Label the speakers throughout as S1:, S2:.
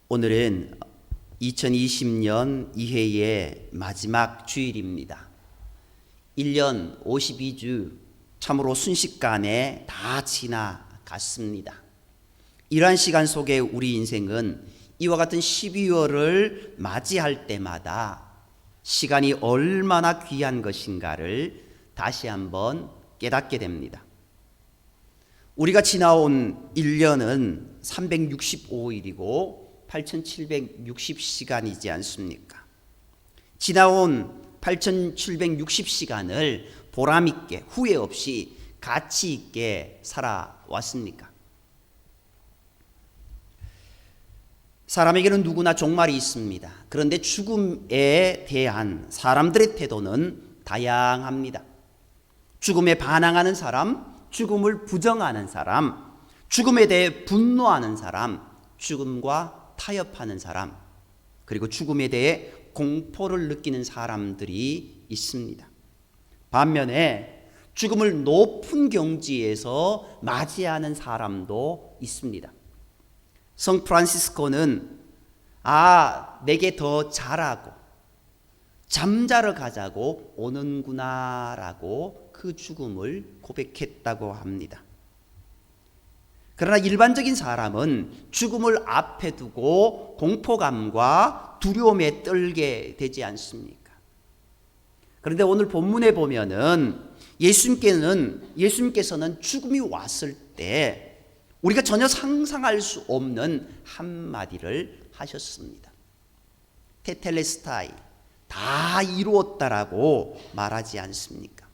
S1: 오늘은 2020년 2회의 마지막 주일입니다. 1년 52주 참으로 순식간에 다 지나갔습니다. 이러한 시간 속에 우리 인생은 이와 같은 12월을 맞이할 때마다 시간이 얼마나 귀한 것인가를 다시 한번 깨닫게 됩니다. 우리가 지나온 1년은 365일이고 8760시간이지 않습니까? 지나온 8760시간을 보람있게 후회 없이 가치 있게 살아왔습니까? 사람에게는 누구나 종말이 있습니다. 그런데 죽음에 대한 사람들의 태도는 다양합니다. 죽음에 반항하는 사람, 죽음을 부정하는 사람, 죽음에 대해 분노하는 사람, 죽음과 타협하는 사람, 그리고 죽음에 대해 공포를 느끼는 사람들이 있습니다. 반면에 죽음을 높은 경지에서 맞이하는 사람도 있습니다. 성 프란시스코는 내게 더 잘하고 잠자러 가자고 오는구나 라고 그 죽음을 고백했다고 합니다. 그러나 일반적인 사람은 죽음을 앞에 두고 공포감과 두려움에 떨게 되지 않습니까? 그런데 오늘 본문에 보면은 예수님께서는 죽음이 왔을 때 우리가 전혀 상상할 수 없는 한마디를 하셨습니다. 테텔레스타이, 다 이루었다라고 말하지 않습니까?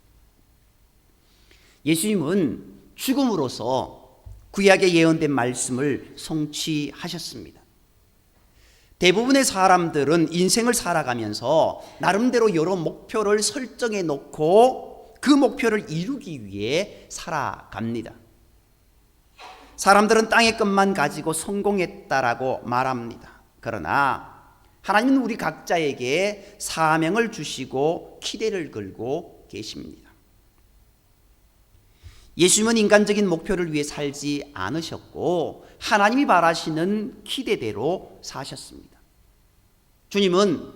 S1: 예수님은 죽음으로써 구약에 예언된 말씀을 성취하셨습니다. 대부분의 사람들은 인생을 살아가면서 나름대로 여러 목표를 설정해 놓고 그 목표를 이루기 위해 살아갑니다. 사람들은 땅의 것만 가지고 성공했다라고 말합니다. 그러나 하나님은 우리 각자에게 사명을 주시고 기대를 걸고 계십니다. 예수님은 인간적인 목표를 위해 살지 않으셨고 하나님이 바라시는 기대대로 사셨습니다. 주님은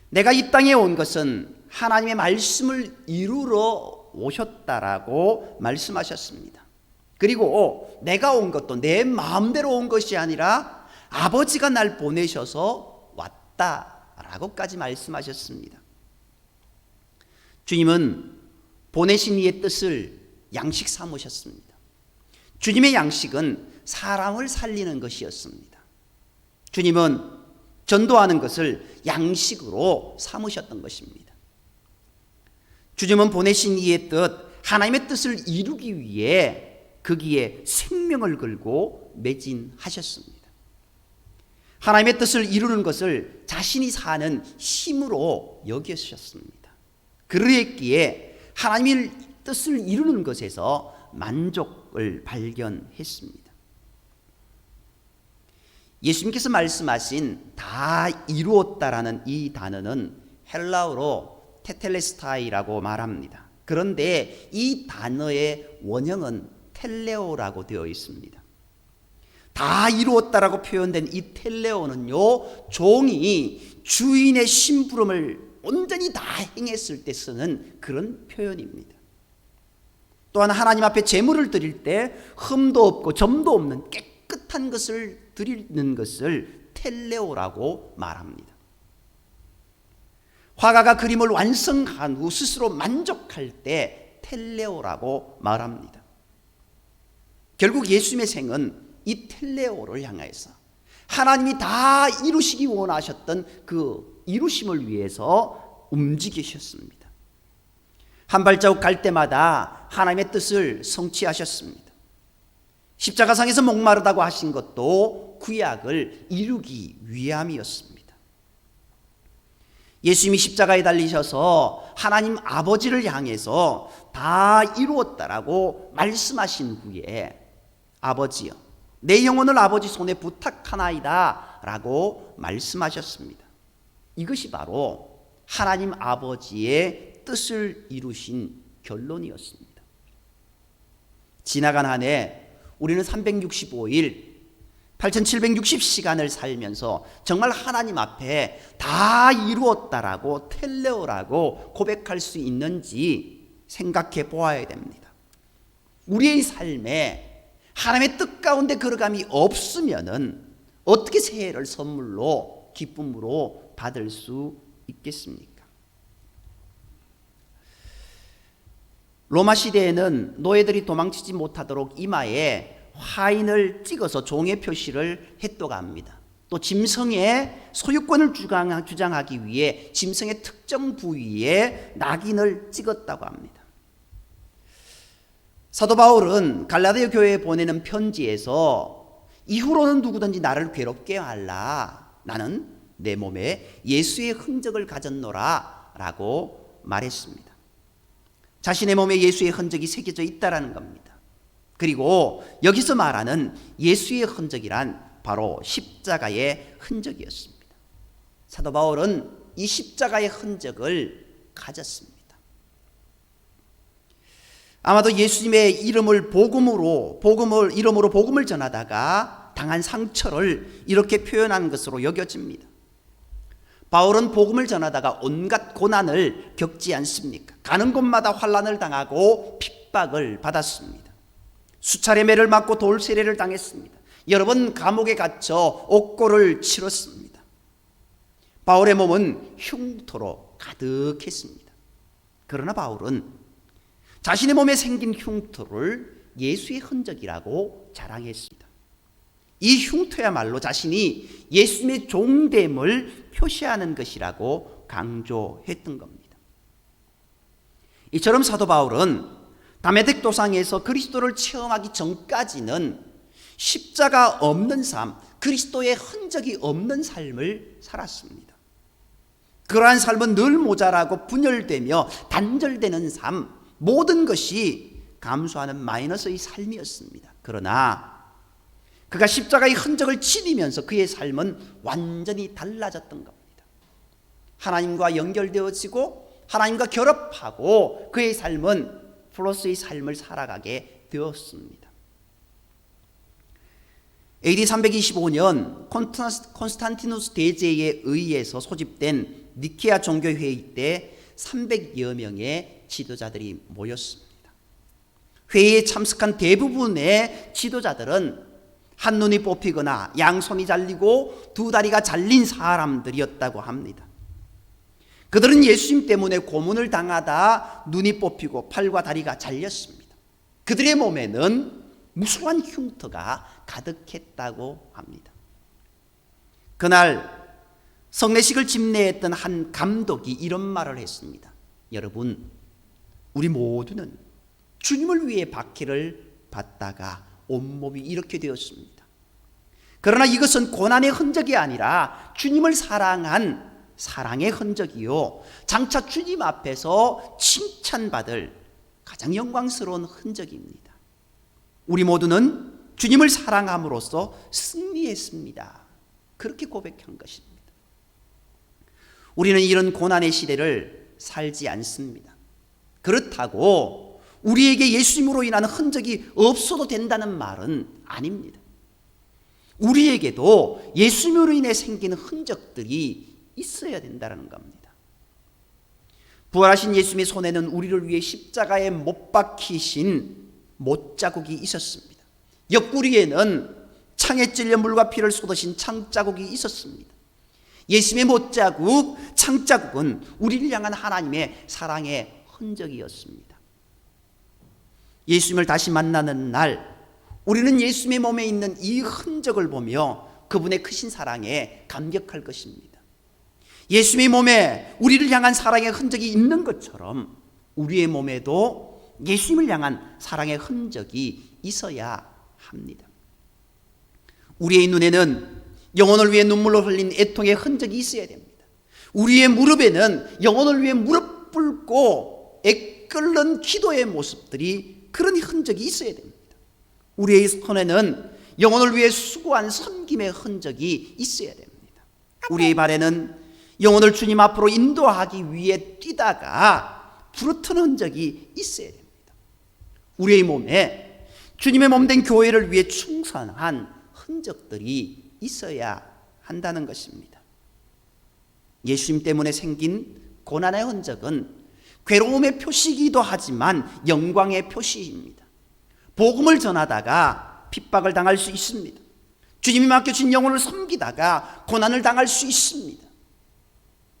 S1: 내가 이 땅에 온 것은 하나님의 말씀을 이루러 오셨다라고 말씀하셨습니다. 그리고 내가 온 것도 내 마음대로 온 것이 아니라 아버지가 날 보내셔서 왔다라고까지 말씀하셨습니다. 주님은 보내신 이의 뜻을 양식 삼으셨습니다. 주님의 양식은 사람을 살리는 것이었습니다. 주님은 전도하는 것을 양식으로 삼으셨던 것입니다. 주님은 보내신 이의 뜻, 하나님의 뜻을 이루기 위해 거기에 생명을 걸고 매진하셨습니다. 하나님의 뜻을 이루는 것을 자신이 사는 힘으로 여기셨습니다. 그러했기에 하나님의 뜻을 이루는 것에서 만족을 발견했습니다. 예수님께서 말씀하신 다 이루었다라는 이 단어는 헬라어로 테텔레스타이라고 말합니다. 그런데 이 단어의 원형은 텔레오라고 되어 있습니다. 다 이루었다라고 표현된 이 텔레오는요, 종이 주인의 심부름을 온전히 다 행했을 때 쓰는 그런 표현입니다. 또한 하나님 앞에 제물을 드릴 때 흠도 없고 점도 없는 깨끗한 것을 드리는 것을 텔레오라고 말합니다. 화가가 그림을 완성한 후 스스로 만족할 때 텔레오라고 말합니다. 결국 예수님의 생은 이 텔레오를 향해서 하나님이 다 이루시기 원하셨던 그 이루심을 위해서 움직이셨습니다. 한 발자국 갈 때마다 하나님의 뜻을 성취하셨습니다. 십자가상에서 목마르다고 하신 것도 구약을 이루기 위함이었습니다. 예수님이 십자가에 달리셔서 하나님 아버지를 향해서 다 이루었다라고 말씀하신 후에 아버지여, 내 영혼을 아버지 손에 부탁하나이다 라고 말씀하셨습니다. 이것이 바로 하나님 아버지의 뜻을 이루신 결론이었습니다. 지나간 한 해 우리는 365일 8760시간을 살면서 정말 하나님 앞에 다 이루었다라고 텔레오라고 고백할 수 있는지 생각해 보아야 됩니다. 우리의 삶에 하나님의 뜻 가운데 걸어감이 없으면은 어떻게 새해를 선물로 기쁨으로 받을 수 있겠습니까? 로마 시대에는 노예들이 도망치지 못하도록 이마에 화인을 찍어서 종의 표시를 했다고 합니다. 또 짐승의 소유권을 주장하기 위해 짐승의 특정 부위에 낙인을 찍었다고 합니다. 사도 바울은 갈라디아 교회에 보내는 편지에서 이후로는 누구든지 나를 괴롭게 하라. 나는 내 몸에 예수의 흔적을 가졌노라 라고 말했습니다. 자신의 몸에 예수의 흔적이 새겨져 있다는 겁니다. 그리고 여기서 말하는 예수의 흔적이란 바로 십자가의 흔적이었습니다. 사도 바울은 이 십자가의 흔적을 가졌습니다. 아마도 예수님의 이름으로 복음을 전하다가 당한 상처를 이렇게 표현한 것으로 여겨집니다. 바울은 복음을 전하다가 온갖 고난을 겪지 않습니까? 가는 곳마다 환난을 당하고 핍박을 받았습니다. 수차례 매를 맞고 돌세례를 당했습니다. 여러 번 감옥에 갇혀 옥고를 치렀습니다. 바울의 몸은 흉터로 가득했습니다. 그러나 바울은 자신의 몸에 생긴 흉터를 예수의 흔적이라고 자랑했습니다. 이 흉터야말로 자신이 예수님의 종됨을 표시하는 것이라고 강조했던 겁니다. 이처럼 사도 바울은 다메섹 도상에서 그리스도를 체험하기 전까지는 십자가 없는 삶, 그리스도의 흔적이 없는 삶을 살았습니다. 그러한 삶은 늘 모자라고 분열되며 단절되는 삶, 모든 것이 감수하는 마이너스의 삶이었습니다. 그러나 그가 십자가의 흔적을 지니면서 그의 삶은 완전히 달라졌던 겁니다. 하나님과 연결되어지고 하나님과 결합하고 그의 삶은 플러스의 삶을 살아가게 되었습니다. AD 325년 콘스탄티누스 대제에 의해서 소집된 니케아 종교회의 때 300여 명의 지도자들이 모였습니다. 회의에 참석한 대부분의 지도자들은 한눈이 뽑히거나 양손이 잘리고 두 다리가 잘린 사람들이었다고 합니다. 그들은 예수님 때문에 고문을 당하다 눈이 뽑히고 팔과 다리가 잘렸습니다. 그들의 몸에는 무수한 흉터가 가득했다고 합니다. 그날 성례식을 집례했던 한 감독이 이런 말을 했습니다. 여러분, 우리 모두는 주님을 위해 박해를 받다가 온몸이 이렇게 되었습니다. 그러나 이것은 고난의 흔적이 아니라 주님을 사랑한 사랑의 흔적이요, 장차 주님 앞에서 칭찬받을 가장 영광스러운 흔적입니다. 우리 모두는 주님을 사랑함으로써 승리했습니다. 그렇게 고백한 것입니다. 우리는 이런 고난의 시대를 살지 않습니다. 그렇다고 우리에게 예수님으로 인한 흔적이 없어도 된다는 말은 아닙니다. 우리에게도 예수님으로 인해 생기는 흔적들이 있어야 된다는 겁니다. 부활하신 예수님의 손에는 우리를 위해 십자가에 못 박히신 못자국이 있었습니다. 옆구리에는 창에 찔려 물과 피를 쏟으신 창자국이 있었습니다. 예수님의 못자국, 창자국은 우리를 향한 하나님의 사랑의 흔적이었습니다. 예수님을 다시 만나는 날, 우리는 예수님의 몸에 있는 이 흔적을 보며 그분의 크신 사랑에 감격할 것입니다. 예수님의 몸에 우리를 향한 사랑의 흔적이 있는 것처럼 우리의 몸에도 예수님을 향한 사랑의 흔적이 있어야 합니다. 우리의 눈에는 영혼을 위해 눈물로 흘린 애통의 흔적이 있어야 됩니다. 우리의 무릎에는 영혼을 위해 무릎 꿇고 애끓는 기도의 모습들이, 그런 흔적이 있어야 됩니다. 우리의 손에는 영혼을 위해 수고한 섬김의 흔적이 있어야 됩니다. 우리의 발에는 영혼을 주님 앞으로 인도하기 위해 뛰다가 부르튼 흔적이 있어야 됩니다. 우리의 몸에 주님의 몸된 교회를 위해 충성한 흔적들이 있어야 한다는 것입니다. 예수님 때문에 생긴 고난의 흔적은 괴로움의 표시이기도 하지만 영광의 표시입니다. 복음을 전하다가 핍박을 당할 수 있습니다. 주님이 맡겨주신 영혼을 섬기다가 고난을 당할 수 있습니다.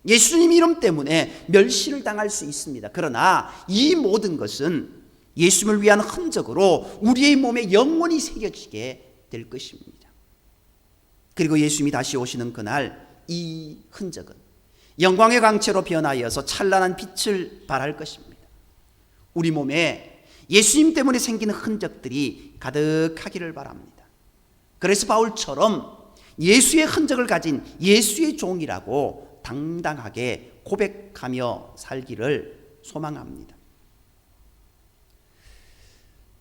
S1: 예수님 이름 때문에 멸시를 당할 수 있습니다. 그러나 이 모든 것은 예수님을 위한 흔적으로 우리의 몸에 영원히 새겨지게 될 것입니다. 그리고 예수님이 다시 오시는 그날 이 흔적은 영광의 광채로 변하여서 찬란한 빛을 발할 것입니다. 우리 몸에 예수님 때문에 생긴 흔적들이 가득하기를 바랍니다. 그래서 바울처럼 예수의 흔적을 가진 예수의 종이라고 당당하게 고백하며 살기를 소망합니다.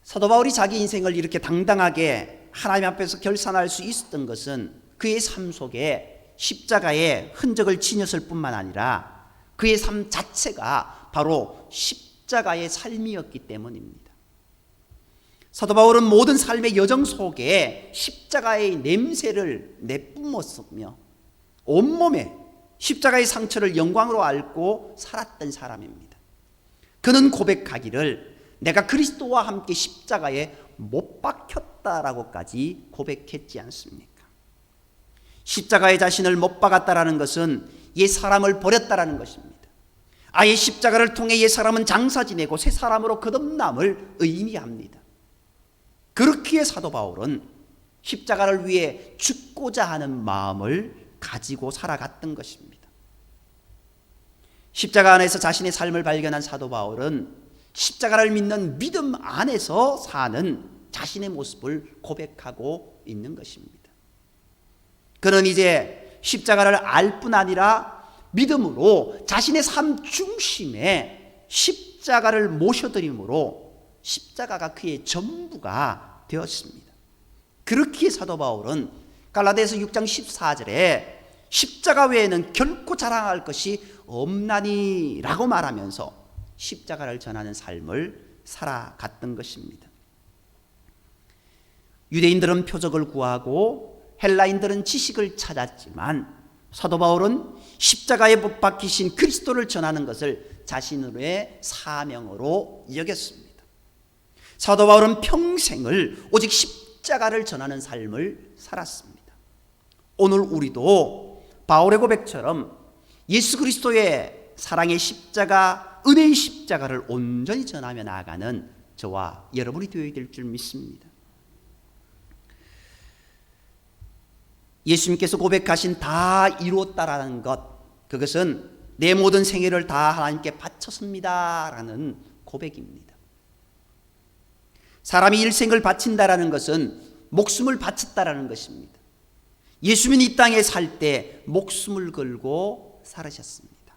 S1: 사도 바울이 자기 인생을 이렇게 당당하게 하나님 앞에서 결산할 수 있었던 것은 그의 삶 속에 십자가의 흔적을 지녔을 뿐만 아니라 그의 삶 자체가 바로 십자가의 삶이었기 때문입니다. 사도 바울은 모든 삶의 여정 속에 십자가의 냄새를 내뿜었으며 온몸에 십자가의 상처를 영광으로 앓고 살았던 사람입니다. 그는 고백하기를 내가 그리스도와 함께 십자가에 못 박혔다라고까지 고백했지 않습니까? 십자가에 자신을 못 박았다라는 것은 옛 사람을 버렸다라는 것입니다. 아예 십자가를 통해 옛 사람은 장사 지내고 새 사람으로 거듭남을 의미합니다. 그렇기에 사도 바울은 십자가를 위해 죽고자 하는 마음을 가지고 살아갔던 것입니다. 십자가 안에서 자신의 삶을 발견한 사도 바울은 십자가를 믿는 믿음 안에서 사는 자신의 모습을 고백하고 있는 것입니다. 그는 이제 십자가를 알 뿐 아니라 믿음으로 자신의 삶 중심에 십자가를 모셔드림으로 십자가가 그의 전부가 되었습니다. 그렇기에 사도 바울은 갈라디아서 6장 14절에 십자가 외에는 결코 자랑할 것이 없나니 라고 말하면서 십자가를 전하는 삶을 살아갔던 것입니다. 유대인들은 표적을 구하고 헬라인들은 지식을 찾았지만 사도 바울은 십자가에 못 박히신 그리스도를 전하는 것을 자신의 사명으로 여겼습니다. 사도 바울은 평생을 오직 십자가를 전하는 삶을 살았습니다. 오늘 우리도 바울의 고백처럼 예수 그리스도의 사랑의 십자가, 은혜의 십자가를 온전히 전하며 나아가는 저와 여러분이 되어야 될 줄 믿습니다. 예수님께서 고백하신 다 이루었다라는 것, 그것은 내 모든 생애를 다 하나님께 바쳤습니다라는 고백입니다. 사람이 일생을 바친다라는 것은 목숨을 바쳤다라는 것입니다. 예수님은 이 땅에 살 때 목숨을 걸고 살으셨습니다.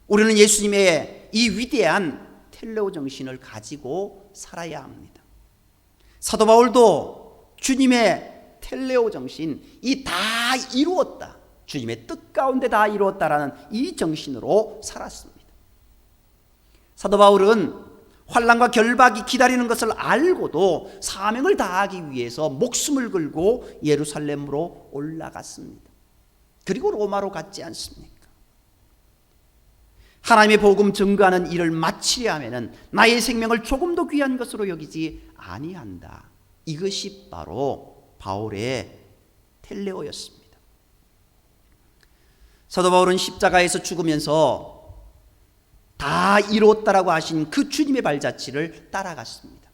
S1: 우리는 예수님의 이 위대한 텔레오 정신을 가지고 살아야 합니다. 사도 바울도 주님의 텔레오 정신, 이 다 이루었다, 주님의 뜻 가운데 다 이루었다라는 이 정신으로 살았습니다. 사도 바울은 환난과 결박이 기다리는 것을 알고도 사명을 다하기 위해서 목숨을 걸고 예루살렘으로 올라갔습니다. 그리고 로마로 갔지 않습니까? 하나님의 복음 증거하는 일을 마치려 하면은 나의 생명을 조금도 귀한 것으로 여기지 아니한다. 이것이 바로 바울의 텔레오였습니다. 사도 바울은 십자가에서 죽으면서 다 이루었다라고 하신 그 주님의 발자취를 따라갔습니다.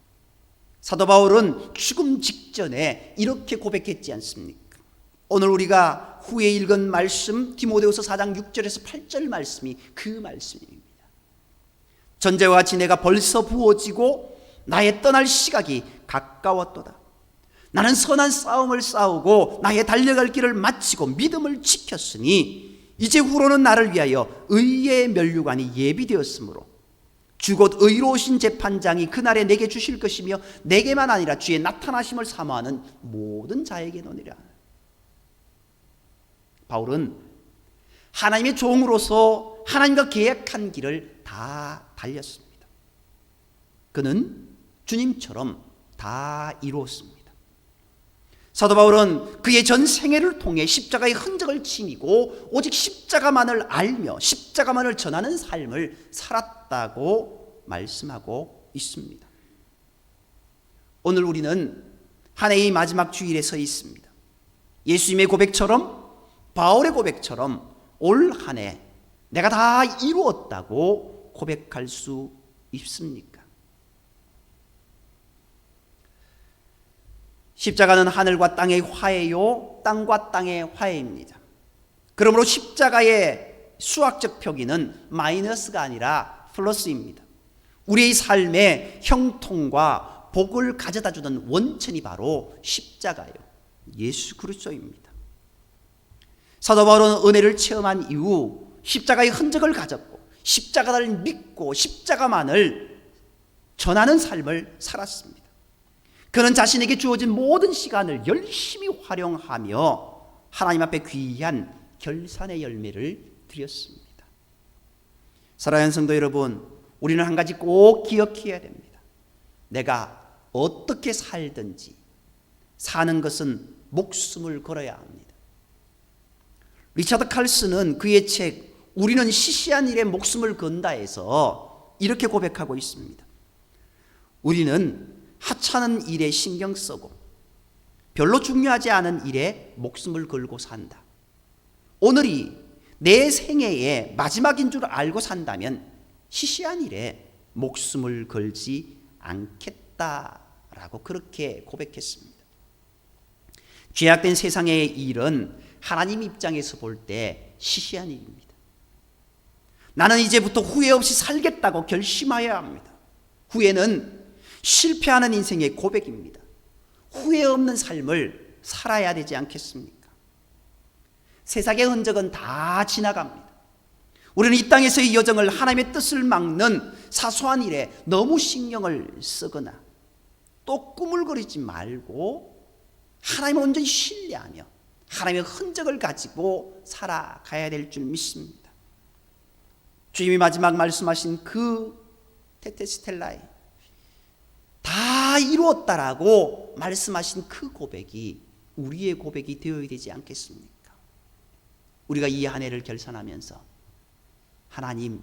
S1: 사도 바울은 죽음 직전에 이렇게 고백했지 않습니까? 오늘 우리가 후에 읽은 말씀 디모데후서 4장 6절에서 8절 말씀이 그 말씀입니다. 전제와 같이 내가 벌써 부어지고 나의 떠날 시각이 가까웠도다. 나는 선한 싸움을 싸우고 나의 달려갈 길을 마치고 믿음을 지켰으니 이제 후로는 나를 위하여 의의 면류관이 예비되었으므로 주 곧 의로우신 재판장이 그날에 내게 주실 것이며 내게만 아니라 주의 나타나심을 사모하는 모든 자에게노니라. 바울은 하나님의 종으로서 하나님과 계약한 길을 다 달렸습니다. 그는 주님처럼 다 이루었습니다. 사도 바울은 그의 전 생애를 통해 십자가의 흔적을 지니고 오직 십자가만을 알며 십자가만을 전하는 삶을 살았다고 말씀하고 있습니다. 오늘 우리는 한 해의 마지막 주일에 서 있습니다. 예수님의 고백처럼, 바울의 고백처럼 올 한 해 내가 다 이루었다고 고백할 수 있습니까? 십자가는 하늘과 땅의 화해요, 땅과 땅의 화해입니다. 그러므로 십자가의 수학적 표기는 마이너스가 아니라 플러스입니다. 우리의 삶에 형통과 복을 가져다주는 원천이 바로 십자가요, 예수 그리스도입니다. 사도 바울은 은혜를 체험한 이후 십자가의 흔적을 가졌고 십자가를 믿고 십자가만을 전하는 삶을 살았습니다. 그는 자신에게 주어진 모든 시간을 열심히 활용하며 하나님 앞에 귀한 결산의 열매를 드렸습니다. 사랑하는 성도 여러분, 우리는 한 가지 꼭 기억해야 됩니다. 내가 어떻게 살든지 사는 것은 목숨을 걸어야 합니다. 리차드 칼슨은 그의 책 우리는 시시한 일에 목숨을 건다에서 이렇게 고백하고 있습니다. 우리는 하찮은 일에 신경 쓰고 별로 중요하지 않은 일에 목숨을 걸고 산다. 오늘이 내 생애의 마지막인 줄 알고 산다면 시시한 일에 목숨을 걸지 않겠다라고 그렇게 고백했습니다. 죄악된 세상의 일은 하나님 입장에서 볼 때 시시한 일입니다. 나는 이제부터 후회 없이 살겠다고 결심해야 합니다. 후회는 실패하는 인생의 고백입니다. 후회 없는 삶을 살아야 되지 않겠습니까? 세상의 흔적은 다 지나갑니다. 우리는 이 땅에서의 여정을 하나님의 뜻을 막는 사소한 일에 너무 신경을 쓰거나 또 꾸물거리지 말고 하나님을 온전히 신뢰하며 하나님의 흔적을 가지고 살아가야 될 줄 믿습니다. 주님이 마지막 말씀하신 그 테테스텔라에 다 이루었다라고 말씀하신 그 고백이 우리의 고백이 되어야 되지 않겠습니까? 우리가 이 한 해를 결산하면서 하나님,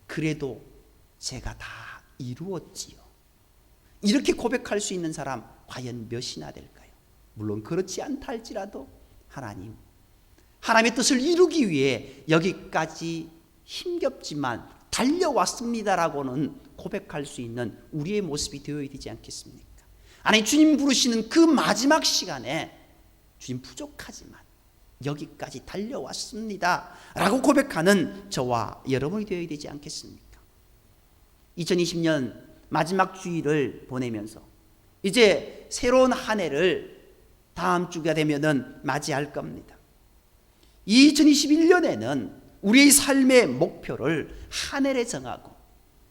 S1: 그래도 제가 다 이루었지요, 이렇게 고백할 수 있는 사람 과연 몇이나 될까요? 물론 그렇지 않다 할지라도 하나님, 하나님의 뜻을 이루기 위해 여기까지 힘겹지만 달려왔습니다라고는 고백할 수 있는 우리의 모습이 되어야 되지 않겠습니까? 아니, 주님 부르시는 그 마지막 시간에 주님 부족하지만 여기까지 달려왔습니다 라고 고백하는 저와 여러분이 되어야 되지 않겠습니까? 2020년 마지막 주일을 보내면서 이제 새로운 한 해를 다음 주가 되면은 맞이할 겁니다. 2021년에는 우리의 삶의 목표를 한 해에 정하고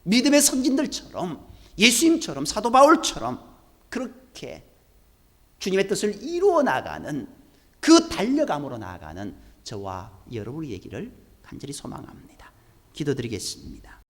S1: 믿음의 선진들처럼 예수님처럼 사도 바울처럼 그렇게 주님의 뜻을 이루어 나가는 그 달려감으로 나아가는 저와 여러분의 얘기를 간절히 소망합니다. 기도드리겠습니다.